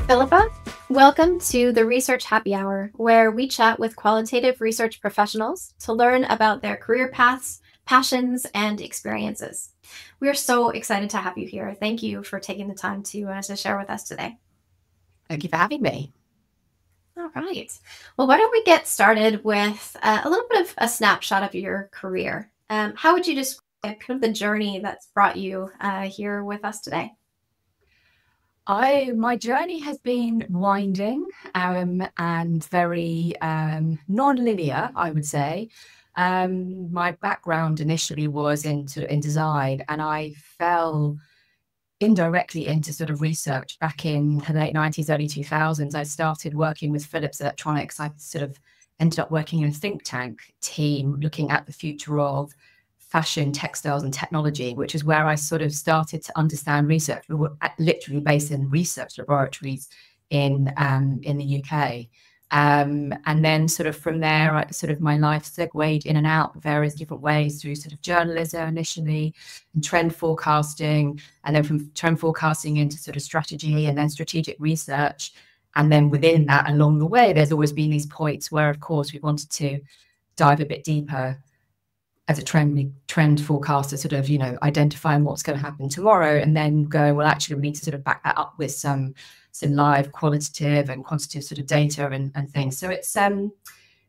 Philippa. Welcome to the Research Happy Hour, where we chat with qualitative research professionals to learn about their career paths, passions, and experiences. We are so excited to have you here. Thank you for taking the time to share with us today. Thank you for having me. All right. Well, why don't we get started with a little bit of a snapshot of your career? How would you describe kind of the journey that's brought you here with us today? My journey has been winding and very non-linear, I would say. My background initially was in design, and I fell indirectly into sort of research back in the late 90s, early 2000s. I started working with Philips Electronics. I sort of ended up working in a think tank team looking at the future of fashion, textiles, and technology, which is where I sort of started to understand research. We were literally based in research laboratories in the UK. And then sort of from there, my life segued in and out various different ways through sort of journalism initially, and trend forecasting, and then from trend forecasting into sort of strategy and then strategic research. And then within that, along the way, there's always been these points where, of course, we wanted to dive a bit deeper as a trend forecaster, sort of, identifying what's going to happen tomorrow, and then going, well, actually, we need to sort of back that up with some live qualitative and quantitative sort of data and things. So it's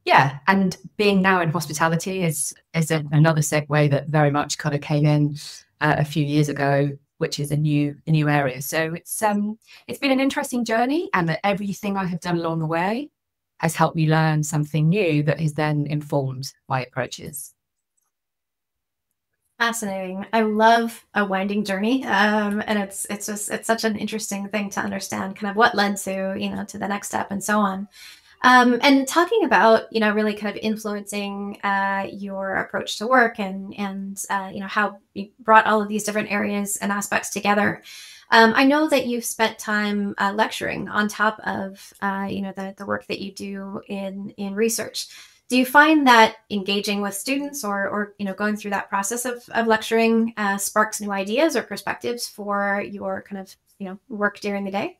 yeah, and being now in hospitality is another segue that very much kind of came in a few years ago, which is a new area. So it's been an interesting journey, and that everything I have done along the way has helped me learn something new that is then informed my approaches. Fascinating. I love a winding journey, and it's such an interesting thing to understand, kind of what led to the next step and so on. And talking about really kind of influencing your approach to work and how you brought all of these different areas and aspects together. I know that you've spent time lecturing on top of the work that you do in research. Do you find that engaging with students or going through that process of lecturing sparks new ideas or perspectives for your kind of work during the day?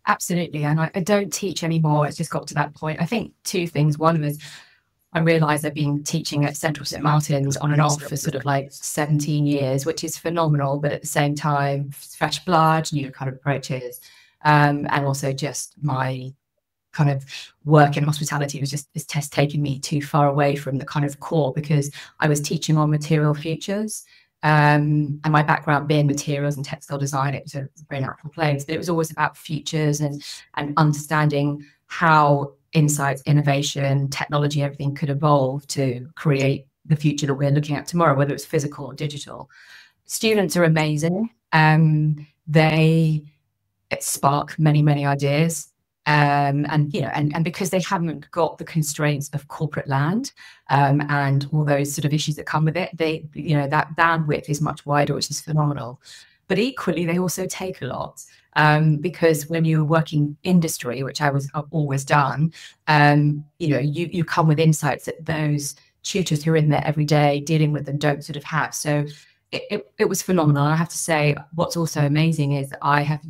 Absolutely. And I don't teach anymore. It's just got to that point. I think two things. One was I realized I've been teaching at Central St. Martin's on and off for sort of like 17 years, which is phenomenal. But at the same time, fresh blood, new kind of approaches. And also just my kind of work in hospitality was just taking me too far away from the kind of core, because I was teaching on material futures. And my background being materials and textile design, it was a very natural place, but it was always about futures and understanding how insights, innovation, technology, everything could evolve to create the future that we're looking at tomorrow, whether it's physical or digital. Students are amazing. They spark many ideas. And because they haven't got the constraints of corporate land and all those sort of issues that come with it, that bandwidth is much wider, which is phenomenal. But equally, they also take a lot because when you're working industry, which I've always done, you come with insights that those tutors who are in there every day dealing with them don't sort of have. So it was phenomenal. I have to say, what's also amazing is I have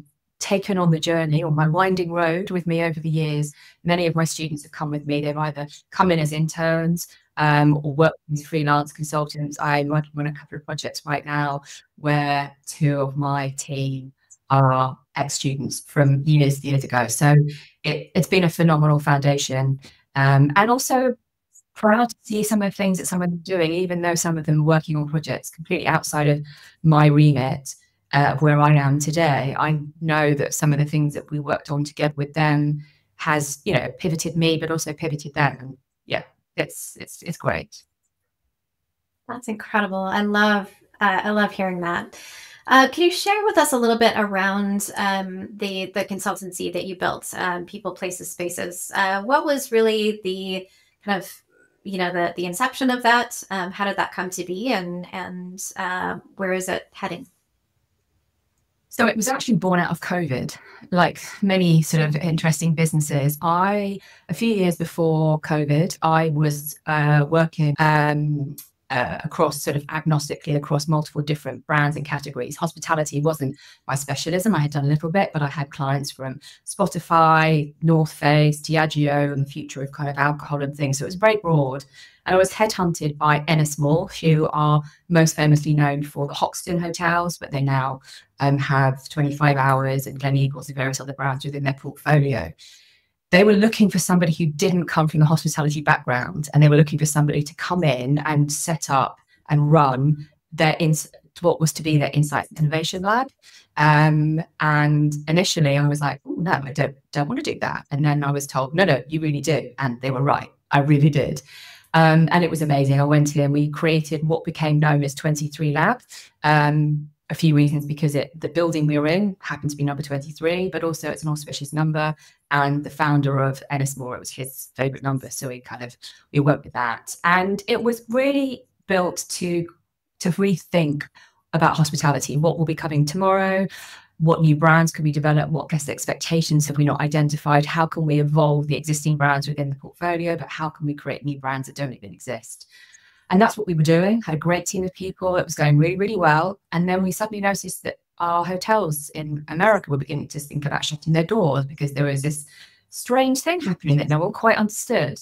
taken on the journey or my winding road with me over the years. Many of my students have come with me. They've either come in as interns or worked as freelance consultants. I'm working on a couple of projects right now where two of my team are ex-students from years ago. So it's been a phenomenal foundation, and also proud to see some of the things that some of them are doing, even though some of them are working on projects completely outside of my remit. Where I am today, I know that some of the things that we worked on together with them has, pivoted me, but also pivoted them. And yeah, it's great. That's incredible. I love hearing that. Can you share with us a little bit around the consultancy that you built, People Places Spaces? What was really the kind of the inception of that? How did that come to be, and where is it heading? So it was actually born out of COVID, like many sort of interesting businesses. A few years before COVID, I was working across sort of agnostically across multiple different brands and categories. Hospitality wasn't my specialism. I had done a little bit, but I had clients from Spotify, North Face, Diageo, and the future of kind of alcohol and things. So it was very broad. And I was headhunted by Ennismore, who are most famously known for the Hoxton hotels, but they now have 25 Hours and Gleneagles and various other brands within their portfolio. They were looking for somebody who didn't come from the hospitality background, and they were looking for somebody to come in and set up and run what was to be their insight innovation lab. And initially I was like, oh, no, I don't want to do that. And then I was told, no, you really do. And they were right. I really did. And it was amazing. I went in, we created what became known as 23 Lab. A few reasons, because the building we were in happened to be number 23, but also it's an auspicious number. And the founder of Ennismore, it was his favorite number. So we worked with that. And it was really built to rethink about hospitality. What will be coming tomorrow? What new brands can we develop? What guest expectations have we not identified? How can we evolve the existing brands within the portfolio? But how can we create new brands that don't even exist? And that's what we were doing. Had a great team of people. It was going really, really well. And then we suddenly noticed that our hotels in America were beginning to think about shutting their doors because there was this strange thing happening that no one quite understood.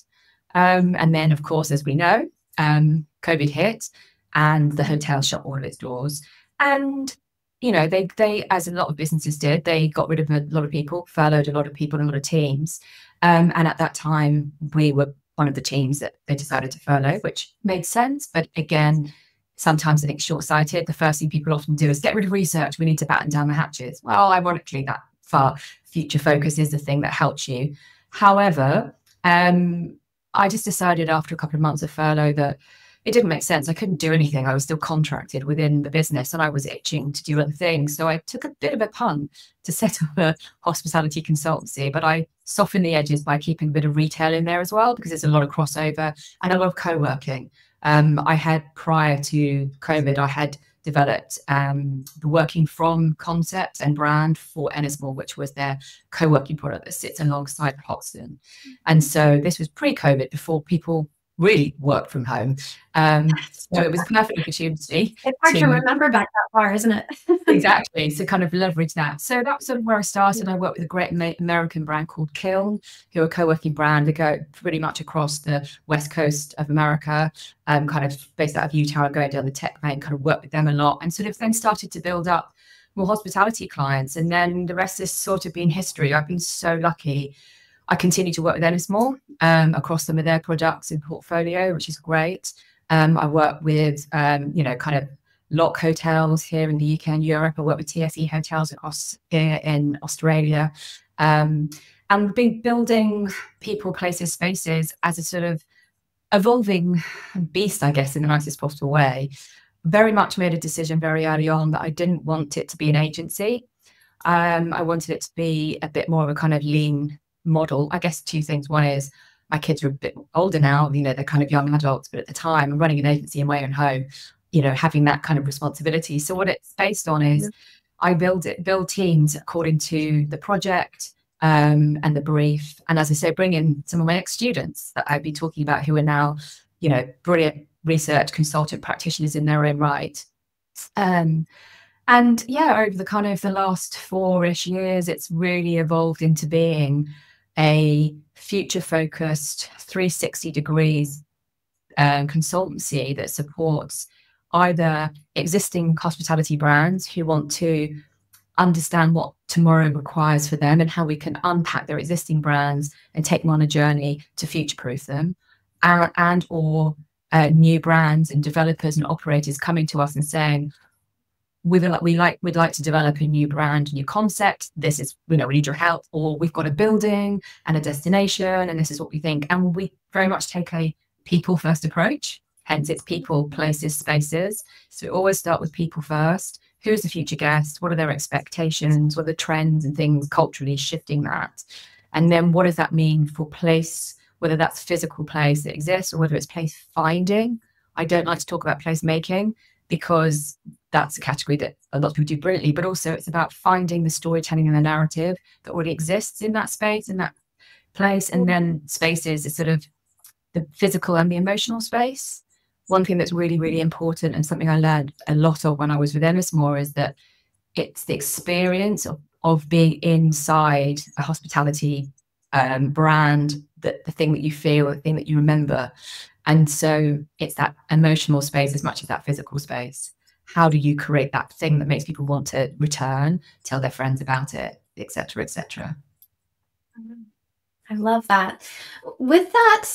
And then, of course, as we know, COVID hit and the hotel shut all of its doors. And, you know, they, as a lot of businesses did, they got rid of a lot of people, furloughed a lot of people and a lot of teams. And at that time, we were one of the teams that they decided to furlough, which made sense. But again, sometimes I think short-sighted. The first thing people often do is get rid of research. We need to batten down the hatches. Well, ironically, that far future focus is the thing that helps you. However, I just decided after a couple of months of furlough that it didn't make sense. I couldn't do anything. I was still contracted within the business and I was itching to do other things. So I took a bit of a punt to set up a hospitality consultancy, but I softened the edges by keeping a bit of retail in there as well, because there's a lot of crossover and a lot of co-working. I had, prior to COVID, I had developed the working from concept and brand for Ennismore, which was their co-working product that sits alongside Hoxton. And so this was pre-COVID, before people really work from home. So it was a perfect opportunity. It's hard to remember back that far, isn't it? Exactly. So kind of leverage that. So that's sort of where I started. I worked with a great American brand called Kiln, who are a co-working brand that go pretty much across the west coast of America, kind of based out of Utah, going down the tech vein, kind of worked with them a lot, and sort of then started to build up more hospitality clients. And then the rest has sort of been history. I've been so lucky. I continue to work with Ennismore across some of their products in portfolio, which is great. I work with, you know, kind of Lock hotels here in the UK and Europe. I work with TSE hotels across here in Australia. And we've been building people, places, spaces as a sort of evolving beast, I guess, in the nicest possible way. Very much made a decision very early on that I didn't want it to be an agency. I wanted it to be a bit more of a kind of lean model. I guess two things. One is my kids are a bit older now, you know, they're kind of young adults, but at the time I'm running an agency in my own home, you know, having that kind of responsibility. So what it's based on is I build teams according to the project and the brief. And as I say, bring in some of my ex-students that I've been talking about who are now, you know, brilliant research consultant practitioners in their own right. And yeah, over the kind of the last 4-ish years, it's really evolved into being a future-focused 360 degrees consultancy that supports either existing hospitality brands who want to understand what tomorrow requires for them and how we can unpack their existing brands and take them on a journey to future-proof them, and or new brands and developers and operators coming to us and saying, we'd like to develop a new brand, new concept. This is, you know, we need your help, or we've got a building and a destination, and this is what we think. And we very much take a people first approach. Hence, it's people, places, spaces. So we always start with people first. Who's the future guest? What are their expectations? What are the trends and things culturally shifting that? And then what does that mean for place, whether that's physical place that exists or whether it's place finding? I don't like to talk about place making, because that's a category that a lot of people do brilliantly, but also it's about finding the storytelling and the narrative that already exists in that space, in that place. And then spaces is sort of the physical and the emotional space. one thing that's really, really important and something I learned a lot of when I was with Ennismore is that it's the experience of being inside a hospitality brand, that the thing that you feel, the thing that you remember. And so it's that emotional space as much as that physical space. How do you create that thing that makes people want to return, tell their friends about it, etc., etc.? I love that. With that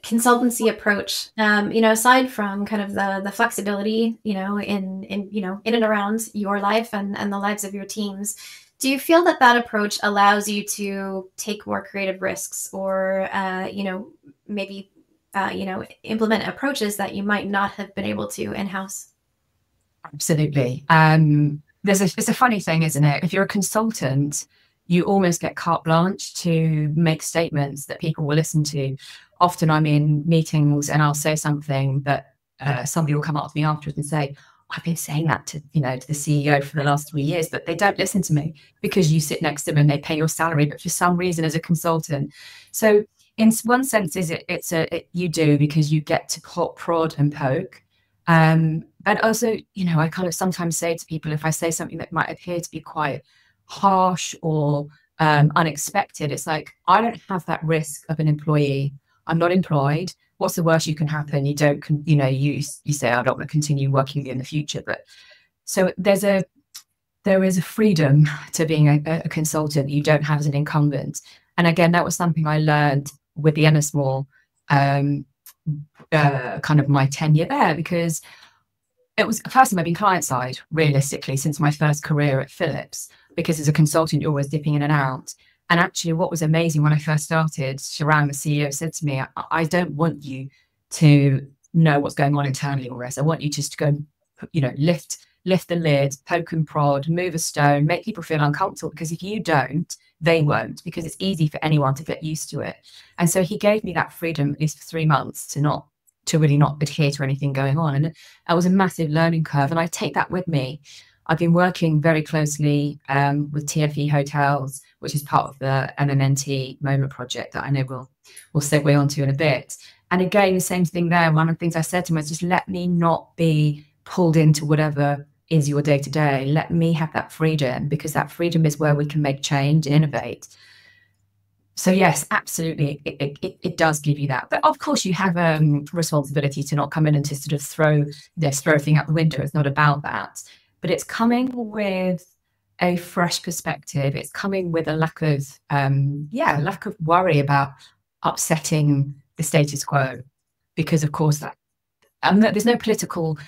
consultancy approach, aside from kind of the flexibility, in and around your life and the lives of your teams, do you feel that that approach allows you to take more creative risks or, maybe, implement approaches that you might not have been able to in-house? Absolutely. It's a funny thing, isn't it? If you're a consultant, you almost get carte blanche to make statements that people will listen to. Often I'm in meetings and I'll say something that somebody will come up to me afterwards and say, I've been saying that to the CEO for the last 3 years, but they don't listen to me because you sit next to them and they pay your salary, but for some reason as a consultant. So in one sense, you do because you get to prod and poke. But also, I kind of sometimes say to people, if I say something that might appear to be quite harsh or unexpected, it's like, I don't have that risk of an employee. I'm not employed. What's the worst you can happen? You don't, you say, I don't want to continue working with you in the future. But so there is a freedom to being a consultant that you don't have as an incumbent. And again, that was something I learned with the Ennismore kind of my tenure there, because it was first time I've been client side realistically since my first career at Philips, because as a consultant, you're always dipping in and out. And actually, what was amazing when I first started, Sharon, the CEO, said to me, I don't want you to know what's going on internally or else. I want you just to go, lift the lid, poke and prod, move a stone, make people feel uncomfortable. Because if you don't, they won't, because it's easy for anyone to get used to it. And so he gave me that freedom, at least for 3 months, to really not adhere to anything going on. And that was a massive learning curve. And I take that with me. I've been working very closely with TFE Hotels, which is part of the MMNT Moment project that I know we'll segue onto in a bit. And again, the same thing there. One of the things I said to him was just let me not be pulled into whatever is your day to day. Let me have that freedom, because that freedom is where we can make change and innovate. So yes, absolutely, it does give you that. But of course, you have a responsibility to not come in and to sort of throw everything out the window. It's not about that. But it's coming with a fresh perspective. It's coming with a lack of worry about upsetting the status quo, because of course there's no political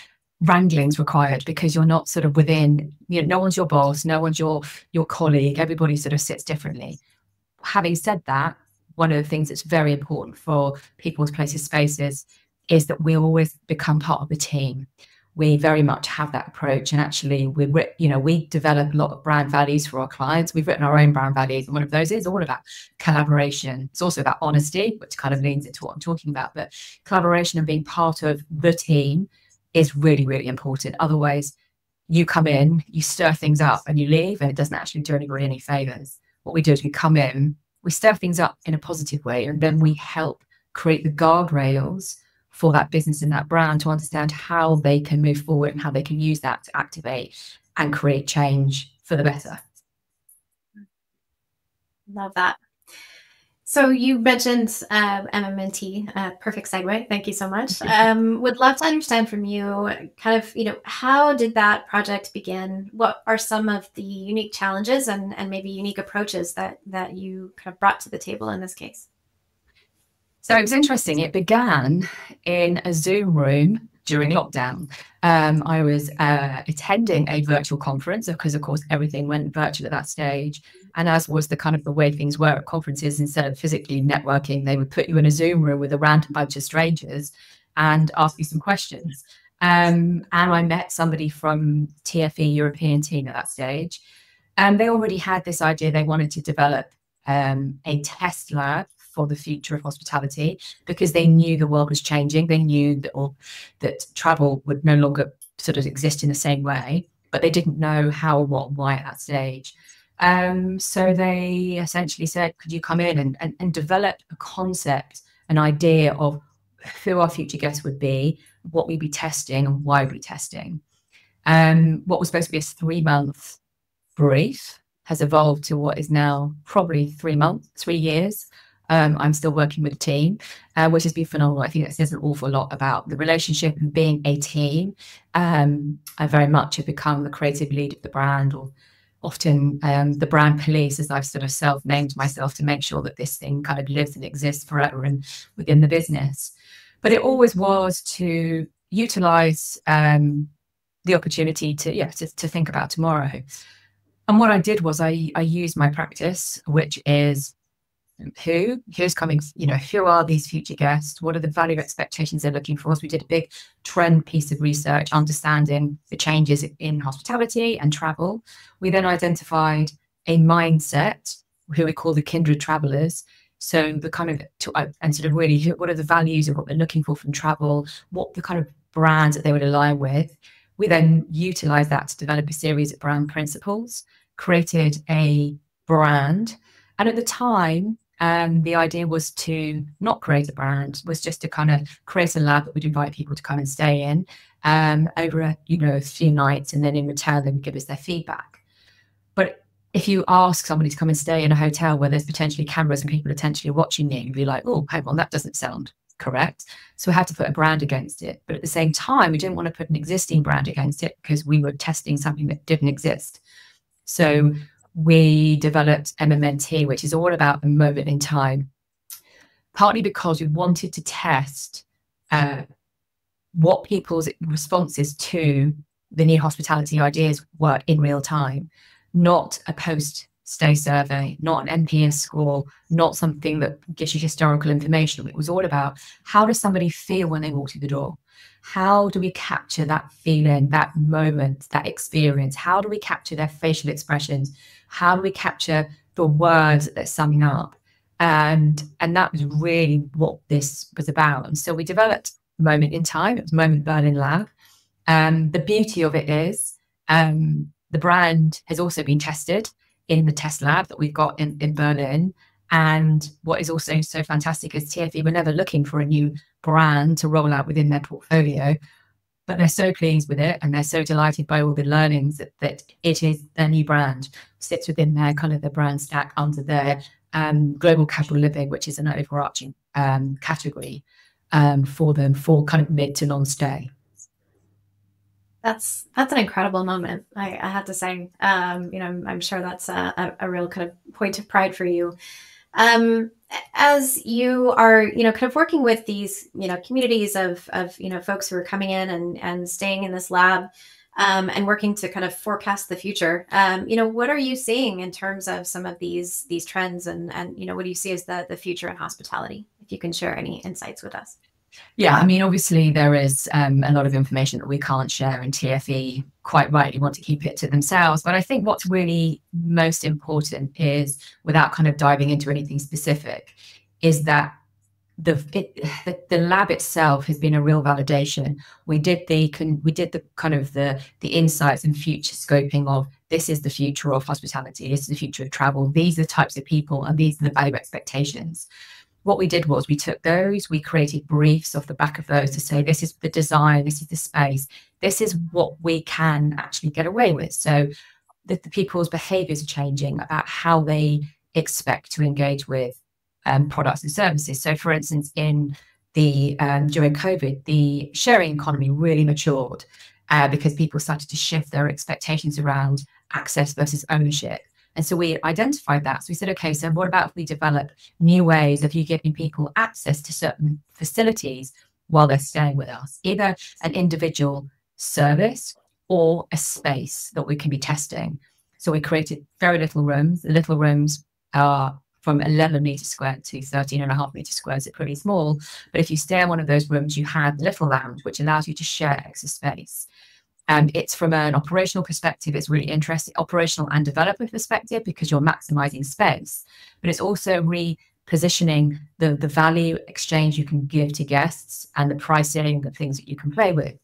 wranglings required, because you're not sort of within. No one's your boss, no one's your colleague. Everybody sort of sits differently. Having said that, one of the things that's very important for People's Places Spaces is that we always become part of the team. We very much have that approach, and actually, we develop a lot of brand values for our clients. We've written our own brand values, and one of those is all about collaboration. It's also about honesty, which kind of leans into what I'm talking about. But collaboration and being part of the team is really, really important. Otherwise, you come in, you stir things up, and you leave, and it doesn't actually do anybody any favors. What we do is we come in, we stir things up in a positive way, and then we help create the guardrails for that business and that brand to understand how they can move forward and how they can use that to activate and create change for the better. Love that. So you mentioned MMNT, perfect segue. Thank you so much. Would love to understand from you kind of, how did that project begin? What are some of the unique challenges and maybe unique approaches that you kind of brought to the table in this case? So it was interesting. It began in a Zoom room during lockdown. I was attending a virtual conference because, of course, everything went virtual at that stage. And as was the kind of the way things were at conferences, instead of physically networking, they would put you in a Zoom room with a random bunch of strangers and ask you some questions. And I met somebody from TFE European team at that stage. And they already had this idea. They wanted to develop a test lab for the future of hospitality, because they knew the world was changing. They knew that travel would no longer sort of exist in the same way, but they didn't know how, what, why at that stage. So they essentially said, could you come in and develop a concept, an idea of who our future guests would be, what we'd be testing, and why we'd be testing. What was supposed to be a 3-month brief has evolved to what is now probably 3 years. I'm still working with a team, which has been phenomenal. I think that says an awful lot about the relationship and being a team. I very much have become the creative lead of the brand, or often the brand police, as I've sort of self-named myself, to make sure that this thing kind of lives and exists forever and within the business. But it always was to utilize the opportunity to think about tomorrow. And what I did was I used my practice, which is who's coming, who are these future guests? What are the value expectations they're looking for? So we did a big trend piece of research, understanding the changes in hospitality and travel. We then identified a mindset, who we call the kindred travelers. So the kind of, and sort of really, what are the values of what they're looking for from travel? What the kind of brands that they would align with? We then utilized that to develop a series of brand principles, created a brand. And at the time, the idea was to not create a brand, was just to kind of create a lab that would invite people to come and stay in over a few nights, and then in return they would give us their feedback. But if you ask somebody to come and stay in a hotel where there's potentially cameras and people potentially watching you, you'd be like, oh, hang on, that doesn't sound correct. So we had to put a brand against it. But at the same time, we didn't want to put an existing brand against it, because we were testing something that didn't exist. So we developed MMNT, which is all about a moment in time, partly because we wanted to test what people's responses to the new hospitality ideas were in real time, not a post-stay survey, not an NPS score, not something that gives you historical information. It was all about, how does somebody feel when they walk through the door? How do we capture that feeling, that moment, that experience? How do we capture their facial expressions? How do we capture the words that they're summing up? And that was really what this was about. And so we developed Moment in Time. It was Moment Berlin Lab. The beauty of it is the brand has also been tested in the test lab that we've got in Berlin. And what is also so fantastic is TFE were never looking for a new brand to roll out within their portfolio, but they're so pleased with it, and they're so delighted by all the learnings that it is their new brand, sits within their kind of the brand stack under their global casual living, which is an overarching category for them for kind of mid to non-stay. That's an incredible moment. I have to say, I'm sure that's a real kind of point of pride for you. As you are, kind of working with these, communities of, folks who are coming in and staying in this lab, and working to kind of forecast the future, what are you seeing in terms of some of these trends, and what do you see as the future in hospitality? If you can share any insights with us. Yeah, I mean, obviously there is a lot of information that we can't share, and TFE quite rightly want to keep it to themselves. But I think what's really most important is, without kind of diving into anything specific, is that the lab itself has been a real validation. We did the kind of the insights and future scoping of, this is the future of hospitality, this is the future of travel, these are the types of people, and these are the value expectations. What we did was we took those, we created briefs off the back of those to say, this is the design, this is the space, this is what we can actually get away with. So the people's behaviors are changing about how they expect to engage with products and services. So for instance, in the during COVID, the sharing economy really matured because people started to shift their expectations around access versus ownership. And so we identified that. So we said, okay, so what about if we develop new ways of you giving people access to certain facilities while they're staying with us, either an individual service or a space that we can be testing. So we created very little rooms. The little rooms are from 11 meters squared to 13.5 meters squared, so pretty small. But if you stay in one of those rooms, you have the little lounge, which allows you to share extra space. And it's from an operational perspective, it's really interesting, operational and development perspective, because you're maximizing space, but it's also repositioning the value exchange you can give to guests and the pricing, the things that you can play with.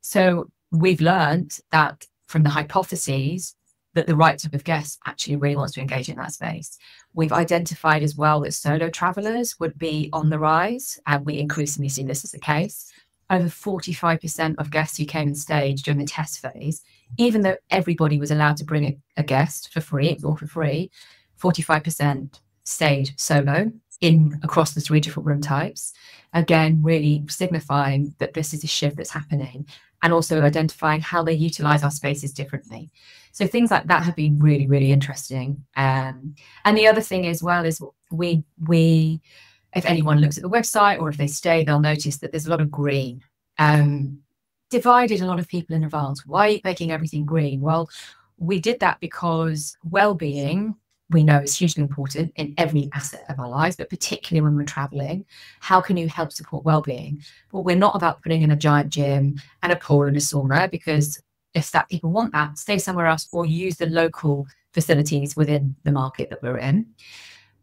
So we've learned that from the hypotheses that the right type of guest actually really wants to engage in that space. We've identified as well that solo travelers would be on the rise, and we increasingly see this as the case. Over 45% of guests who came and stayed during the test phase, even though everybody was allowed to bring a guest for free or for free, 45% stayed solo in across the 3 different room types. Again, really signifying that this is a shift that's happening, and also identifying how they utilize our spaces differently. So things like that have been really, really interesting. And the other thing as well is we if anyone looks at the website or if they stay, they'll notice that there's a lot of green. Divided a lot of people in advance. Why are you making everything green? Well, we did that because well-being, we know, is hugely important in every asset of our lives, but particularly when we're traveling. How can you help support well-being? Well, we're not about putting in a giant gym and a pool and a sauna, because if that people want that, stay somewhere else or use the local facilities within the market that we're in.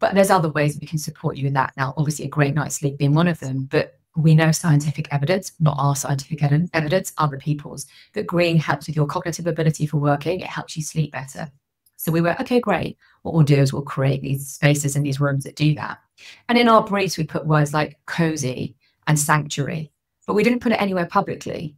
But there's other ways we can support you in that. Now, obviously, a great night's sleep being one of them, but we know scientific evidence, not our scientific evidence, other people's, that green helps with your cognitive ability for working. It helps you sleep better. So we were, okay, great. What we'll do is we'll create these spaces in these rooms that do that. And in our briefs, we put words like cozy and sanctuary, but we didn't put it anywhere publicly.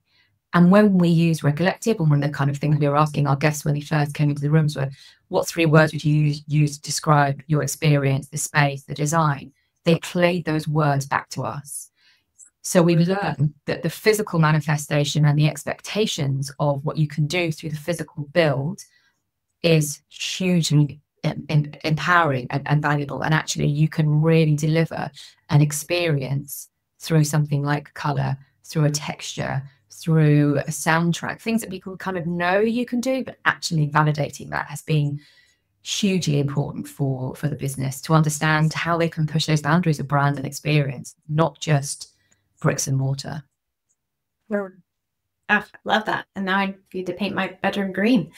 And when we use Recollective, and one of the kind of things we were asking our guests when they first came into the rooms were, what 3 words would you use to describe your experience, the space, the design? They played those words back to us. So we've learned that the physical manifestation and the expectations of what you can do through the physical build is hugely empowering and valuable. And actually, you can really deliver an experience through something like color, through a texture, through a soundtrack, things that people kind of know you can do, but actually validating that has been hugely important for the business to understand how they can push those boundaries of brand and experience, not just bricks and mortar. Oh, I love that. And now I need to paint my bedroom green.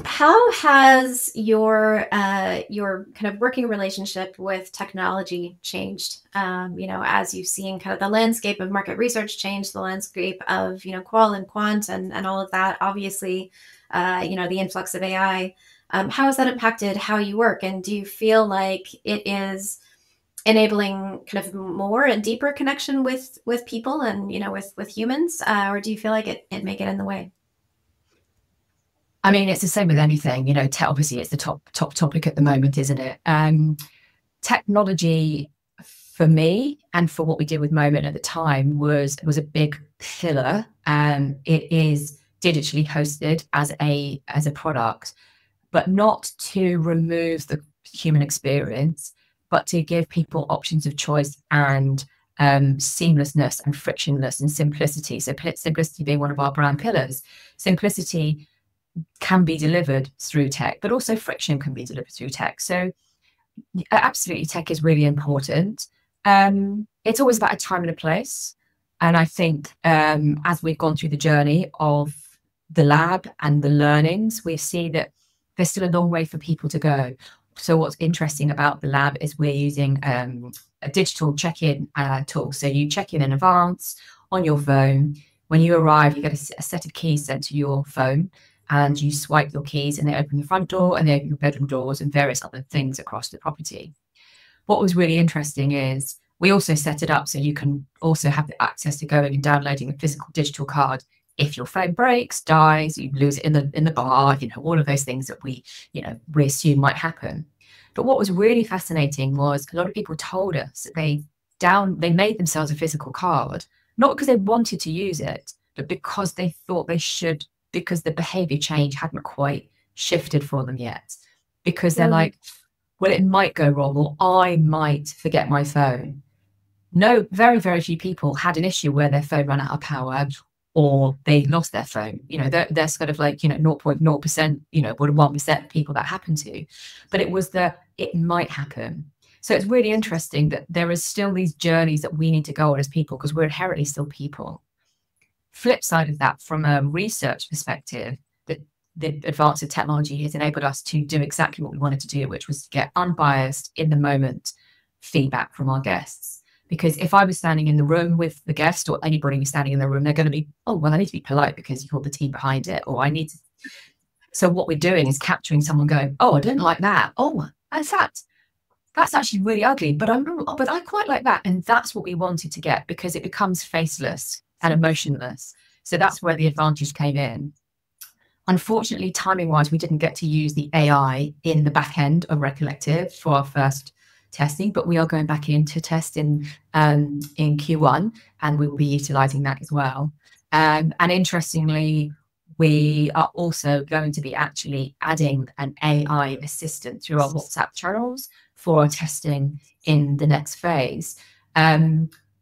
How has your kind of working relationship with technology changed? As you've seen kind of the landscape of market research change, the landscape of qual and quant and all of that. Obviously, the influx of AI. How has that impacted how you work? And do you feel like it is enabling kind of more and deeper connection with people and with humans, or do you feel like it may get in the way? I mean, it's the same with anything, obviously it's the top topic at the moment, isn't it? Technology for me and for what we did with Moment at the time was a big pillar. It is digitally hosted as a product, but not to remove the human experience, but to give people options of choice and seamlessness and frictionless and simplicity. So simplicity being one of our brand pillars. Simplicity can be delivered through tech, but also friction can be delivered through tech. So absolutely, tech is really important. It's always about a time and a place. And I think as we've gone through the journey of the lab and the learnings, we see that there's still a long way for people to go. So what's interesting about the lab is we're using a digital check-in tool. So you check in advance on your phone. When you arrive, you get a set of keys sent to your phone, and you swipe your keys and they open the front door and they open your bedroom doors and various other things across the property. What was really interesting is we also set it up so you can also have the access to going and downloading a physical digital card. If your phone breaks, dies, you lose it in the bar, all of those things that we assume might happen. But what was really fascinating was a lot of people told us that they made themselves a physical card, not because they wanted to use it, but because they thought they should, because the behavior change hadn't quite shifted for them yet. Because they're like, well, it might go wrong, or I might forget my phone. No, very, very few people had an issue where their phone ran out of power or they lost their phone. They're sort of like, 0.0%, 1% people that happen to. But it was it might happen. So it's really interesting that there is still these journeys that we need to go on as people, because we're inherently still people. Flip side of that, from a research perspective, the advance of technology has enabled us to do exactly what we wanted to do, which was to get unbiased, in the moment feedback from our guests. Because if I was standing in the room with the guest, or anybody was standing in the room, they're going to be, oh, well, I need to be polite because you hold the team behind it, or I need to. So what we're doing is capturing someone going, oh, I didn't like that. Oh, in fact, that's actually really ugly, but but I quite like that. And that's what we wanted to get, because it becomes faceless and emotionless. So that's where the advantage came in. Unfortunately, timing wise, we didn't get to use the AI in the back end of Recollective for our first testing, but we are going back into test in Q1, and we will be utilizing that as well. And interestingly, we are also going to be actually adding an AI assistant through our WhatsApp channels for testing in the next phase.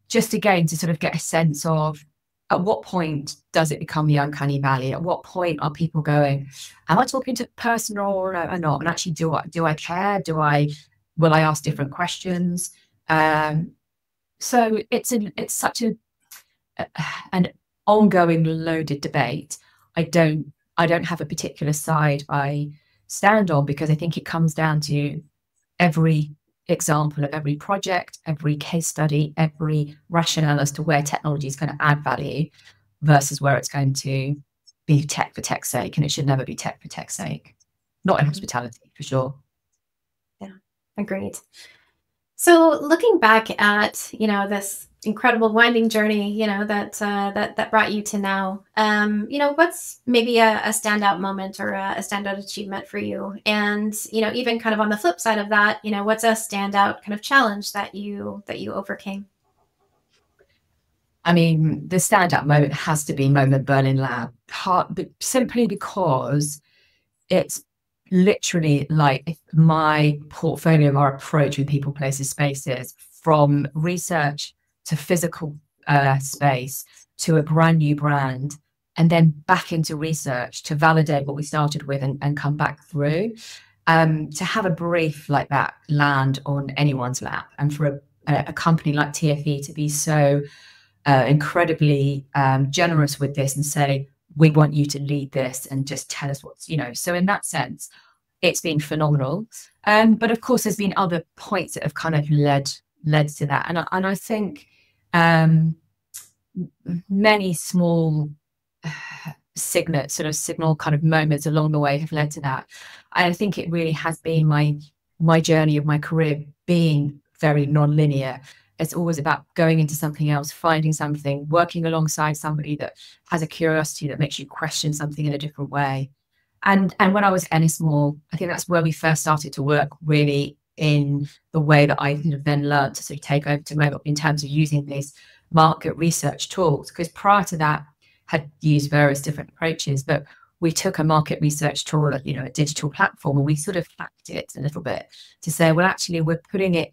Just again to sort of get a sense of, at what point does it become the uncanny valley? At what point are people going, am I talking to personal or not? And actually, do I care? Will I ask different questions? So it's such an ongoing loaded debate. I don't have a particular side I stand on, because I think it comes down to every example of every project, every case study, every rationale as to where technology is going to add value versus where it's going to be tech for tech's sake. And it should never be tech for tech's sake. Not in hospitality, for sure. Yeah, agreed. So looking back at, this incredible winding journey, that brought you to now, what's maybe a standout moment or a standout achievement for you? And, even kind of on the flip side of that, what's a standout kind of challenge that you overcame? I mean, the standout moment has to be Moment Berlin Lab, but simply because it's literally like my portfolio, our approach with People, Places, Spaces, from research to physical space to a brand new brand, and then back into research to validate what we started with and come back through. To have a brief like that land on anyone's lap, and for a company like TFE to be so incredibly generous with this and say, we want you to lead this and just tell us what's, so in that sense, it's been phenomenal. But of course, there's been other points that have kind of led to that. And I think many small signal kind of moments along the way have led to that. I think it really has been my journey of my career being very non-linear. It's always about going into something else, finding something, working alongside somebody that has a curiosity that makes you question something in a different way. And when I was at Ennismore, I think that's where we first started to work really in the way that I then learned to sort of take over to mobile in terms of using these market research tools. Because prior to that, had used various different approaches, but we took a market research tool, a digital platform, and we sort of hacked it a little bit to say, well, actually, we're putting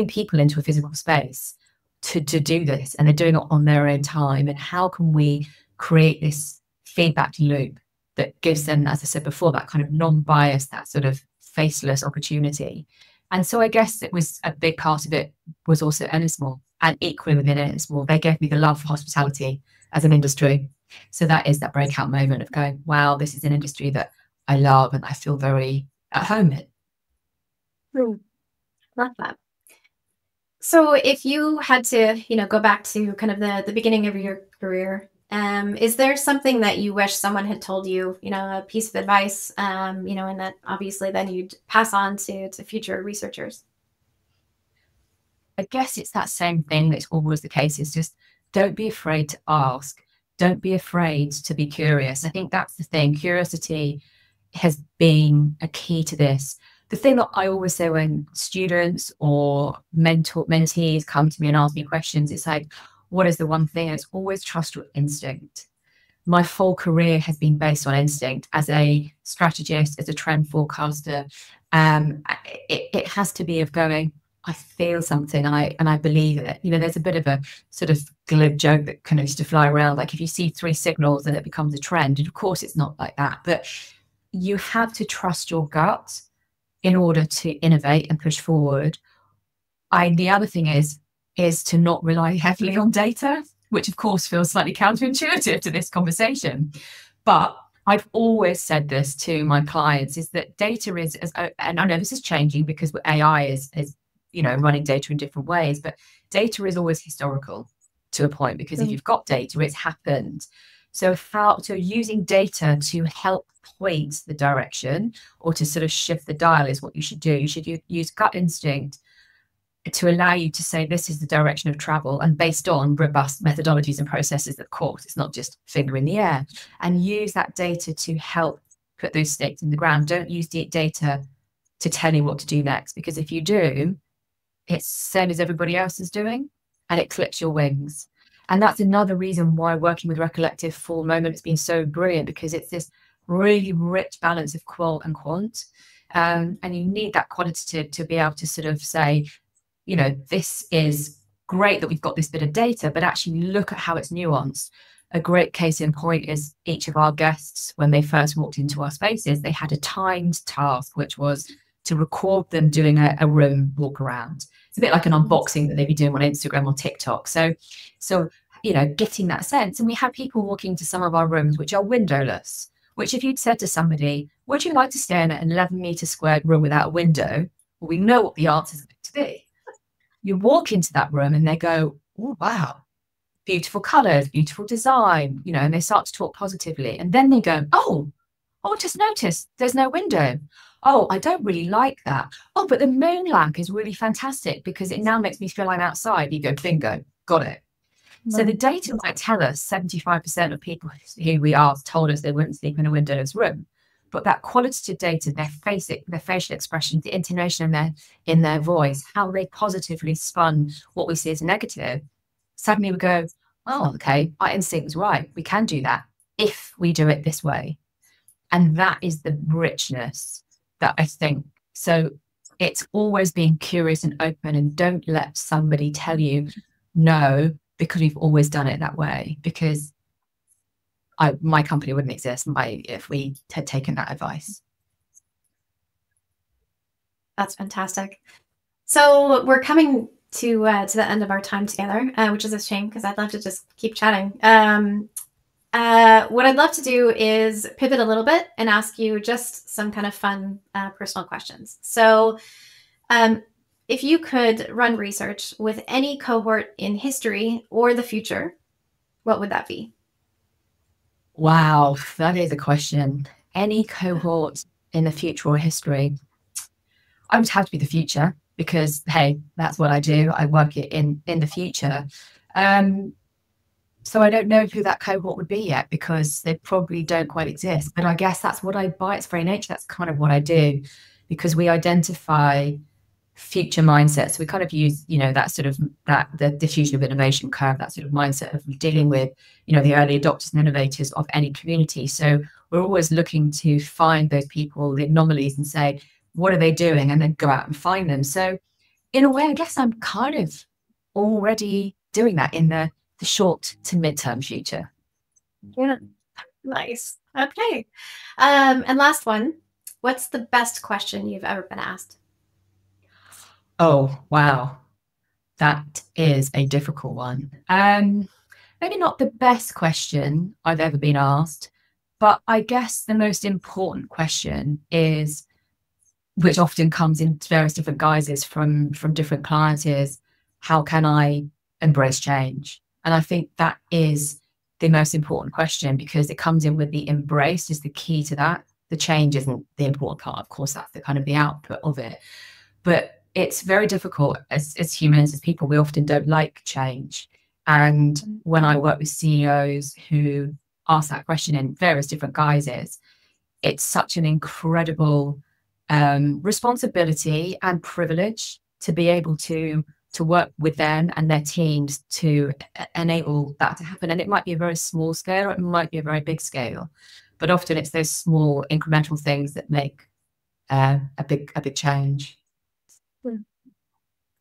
people into a physical space to do this, and they're doing it on their own time. And how can we create this feedback loop that gives them, as I said before, that kind of non-biased, that sort of faceless opportunity? And so I guess it was a big part of it was also Ennismore, and equally within Ennismore, they gave me the love for hospitality as an industry. So that is that breakout moment of going, wow, this is an industry that I love and I feel very at home in. Love that. So if you had to, go back to kind of the beginning of your career, is there something that you wish someone had told you, a piece of advice, and that obviously then you'd pass on to future researchers? I guess it's that same thing that's always the case, is just don't be afraid to ask. Don't be afraid to be curious. I think that's the thing. Curiosity has been a key to this. The thing that I always say when students or mentees come to me and ask me questions, it's like, what is the one thing? It's always trust your instinct. My full career has been based on instinct as a strategist, as a trend forecaster. It has to be of going, I feel something and I believe it. There's a bit of a sort of glib joke that kind of used to fly around. Like if you see 3 signals, then it becomes a trend. And of course, it's not like that. But you have to trust your gut in order to innovate and push forward. The other thing is to not rely heavily on data, which of course feels slightly counterintuitive to this conversation. But I've always said this to my clients, is that data is, and I know this is changing because AI is running data in different ways, but data is always historical to a point, because if you've got data, it's happened. So using data to help point the direction or to sort of shift the dial is what you should do. You should use gut instinct to allow you to say this is the direction of travel, and based on robust methodologies and processes, of course, it's not just finger in the air, and use that data to help put those stakes in the ground. Don't use the data to tell you what to do next, because if you do, it's same as everybody else is doing, and it clips your wings. And that's another reason why working with Recollective for Moment has been so brilliant, because it's this really rich balance of qual and quant. And you need that qualitative to be able to sort of say, you know, this is great that we've got this bit of data, but actually look at how it's nuanced. A great case in point is each of our guests, when they first walked into our spaces, they had a timed task, which was to record them doing a room walk around. It's a bit like an unboxing that they'd be doing on Instagram or TikTok. So, you know, getting that sense. And we had people walking into some of our rooms, which are windowless, which if you'd said to somebody, would you like to stay in an 11-meter squared room without a window? Well, we know what the answer is going to be. You walk into that room and they go, oh, wow, beautiful colors, beautiful design, you know, and they start to talk positively. And then they go, oh, I just noticed there's no window. Oh, I don't really like that. Oh, but the moon lamp is really fantastic because it now makes me feel I'm outside. You go, bingo, got it. So the data might tell us 75% of people who we asked told us they wouldn't sleep in a windowless room. But that qualitative data, their facial expression, the intonation in their voice, how they positively spun what we see as negative, suddenly we go, oh, okay, our instinct was right. We can do that if we do it this way. And that is the richness that I think. So it's always being curious and open, and don't let somebody tell you no, because we've always done it that way. Because my company wouldn't exist if we had taken that advice. That's fantastic. So we're coming to the end of our time together, which is a shame because I'd love to just keep chatting. What I'd love to do is pivot a little bit and ask you just some kind of fun personal questions. So if you could run research with any cohort in history or the future, what would that be? Wow, that is a question. Any cohort in the future or history? I would have to be the future because, hey, that's what I do. I work it in the future. So I don't know who that cohort would be yet because they probably don't quite exist. But I guess that's what by its very nature, that's kind of what I do, because we identify future mindsets. So we kind of use, you know, that sort of the diffusion of innovation curve, that sort of mindset of dealing with, you know, the early adopters and innovators of any community. So we're always looking to find those people, the anomalies, and say, what are they doing? And then go out and find them. So in a way, I guess I'm kind of already doing that in the short to midterm future. Yeah, nice. Okay. And last one, what's the best question you've ever been asked? Oh, wow. That is a difficult one. Maybe not the best question I've ever been asked, but I guess the most important question is, which often comes in various different guises from different clients, is how can I embrace change? And I think that is the most important question because it comes in with the embrace is the key to that. The change isn't the important part. Of course, that's the kind of the output of it. But it's very difficult as humans, as people, we often don't like change. And when I work with CEOs who ask that question in various different guises, it's such an incredible responsibility and privilege to be able to work with them and their teams to enable that to happen. And it might be a very small scale, or it might be a very big scale, but often it's those small incremental things that make a big change.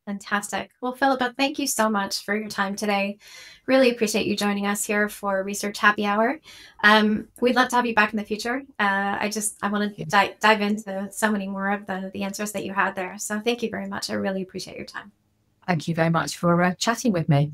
Fantastic. Well, Philippa, thank you so much for your time today. Really appreciate you joining us here for Research Happy Hour. We'd love to have you back in the future. I want to dive into so many more of the answers that you had there. So thank you very much. I really appreciate your time. Thank you very much for chatting with me.